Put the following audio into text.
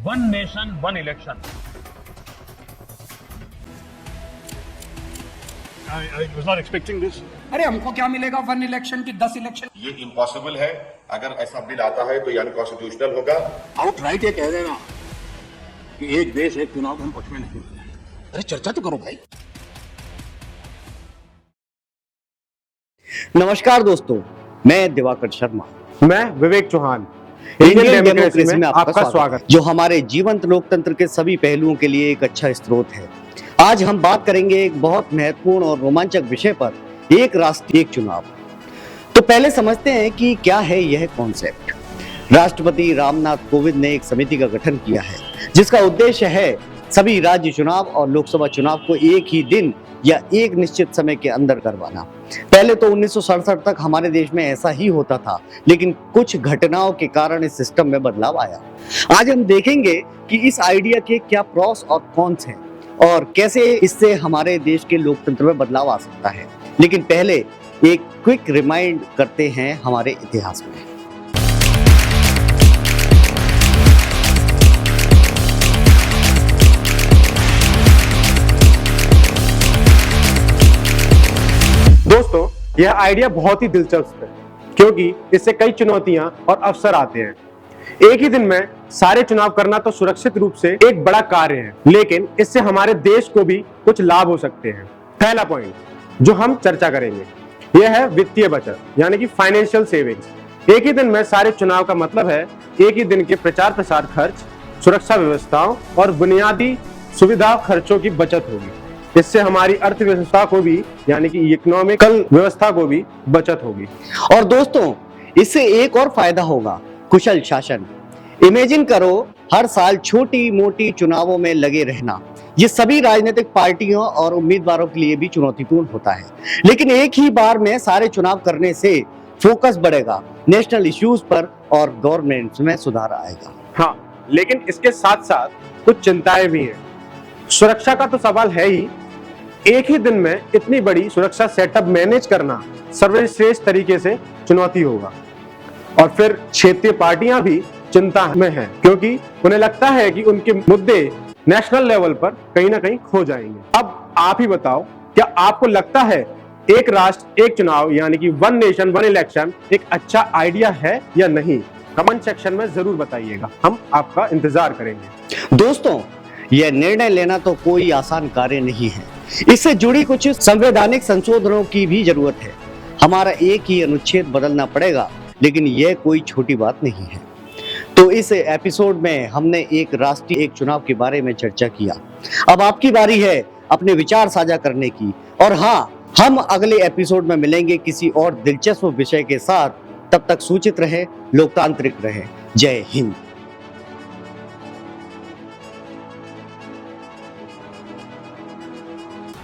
One nation one election. I was not expecting this. अरे हमको क्या मिलेगा 1 इलेक्शन की 10 इलेक्शन। ये इम्पॉसिबल है। अगर ऐसा बिल आता है तो ये अनकॉन्स्टिट्यूशनल होगा। आउटराइट ये कह देना कि एक देश एक चुनाव के हम पक्ष में नहीं होते। अरे चर्चा तो करो भाई। नमस्कार दोस्तों, मैं दिवाकर शर्मा, मैं विवेक चौहान, इंडियन डेमोक्रेसी में आपका स्वागत। जो हमारे जीवंत लोकतंत्र के सभी पहलुओं के लिए एक अच्छा स्रोत है। आज हम बात करेंगे एक बहुत महत्वपूर्ण और रोमांचक विषय पर, एक राष्ट्र एक चुनाव। तो पहले समझते हैं कि क्या है यह कॉन्सेप्ट। राष्ट्रपति रामनाथ कोविंद ने एक समिति का गठन किया है जिसका उद्देश्य है सभी राज्य चुनाव और लोकसभा चुनाव को एक ही दिन या एक निश्चित समय के अंदर करवाना। पहले तो 1967 तक हमारे देश में ऐसा ही होता था, लेकिन कुछ घटनाओं के कारण इस सिस्टम में बदलाव आया। आज हम देखेंगे कि इस आइडिया के क्या प्रॉस और कॉन्स हैं और कैसे इससे हमारे देश के लोकतंत्र में बदलाव आ सकता है। लेकिन पहले एक क्विक रिमाइंड करते हैं हमारे इतिहास में। दोस्तों, यह आइडिया बहुत ही दिलचस्प है क्योंकि इससे कई चुनौतियां और अवसर आते हैं। एक ही दिन में सारे चुनाव करना तो सुरक्षित रूप से एक बड़ा कार्य है, लेकिन इससे हमारे देश को भी कुछ लाभ हो सकते हैं। पहला पॉइंट जो हम चर्चा करेंगे यह है वित्तीय बचत, यानी कि फाइनेंशियल सेविंग्स। एक ही दिन में सारे चुनाव का मतलब है एक ही दिन के प्रचार प्रसार खर्च, सुरक्षा व्यवस्थाओं और बुनियादी सुविधा खर्चों की बचत होगी। इससे हमारी अर्थव्यवस्था को भी, यानी कि इकोनॉमिकल व्यवस्था को भी बचत होगी। और दोस्तों, इससे एक और फायदा होगा, कुशल शासन। इमेजिन करो, हर साल छोटी मोटी चुनावों में लगे रहना, ये सभी राजनीतिक पार्टियों और उम्मीदवारों के लिए भी चुनौतीपूर्ण होता है। लेकिन एक ही बार में सारे चुनाव करने से फोकस बढ़ेगा नेशनल इश्यूज पर और गवर्नमेंट में सुधार आएगा। हाँ, लेकिन इसके साथ साथ कुछ चिंताएं भी हैं। सुरक्षा का तो सवाल है ही। एक ही दिन में इतनी बड़ी सुरक्षा सेटअप मैनेज करना सर्वश्रेष्ठ तरीके से चुनौती होगा। और फिर क्षेत्रीय पार्टियां भी चिंता में हैं क्योंकि उन्हें लगता है कि उनके मुद्दे नेशनल लेवल पर कहीं ना कहीं खो जाएंगे। अब आप ही बताओ, क्या आपको लगता है एक राष्ट्र एक चुनाव, यानी कि वन नेशन वन इलेक्शन एक अच्छा आइडिया है या नहीं? कमेंट सेक्शन में जरूर बताइएगा, हम आपका इंतजार करेंगे। दोस्तों, यह निर्णय लेना तो कोई आसान कार्य नहीं है। इससे जुड़ी कुछ संवैधानिक संशोधनों की भी जरूरत है। हमारा एक ही अनुच्छेद बदलना पड़ेगा, लेकिन यह कोई छोटी बात नहीं है। तो इस एपिसोड में हमने एक राष्ट्रीय एक चुनाव के बारे में चर्चा किया। अब आपकी बारी है अपने विचार साझा करने की। और हाँ, हम अगले एपिसोड में मिलेंगे किसी और दिलचस्प विषय के साथ। तब तक सूचित रहे, लोकतांत्रिक रहे। जय हिंद।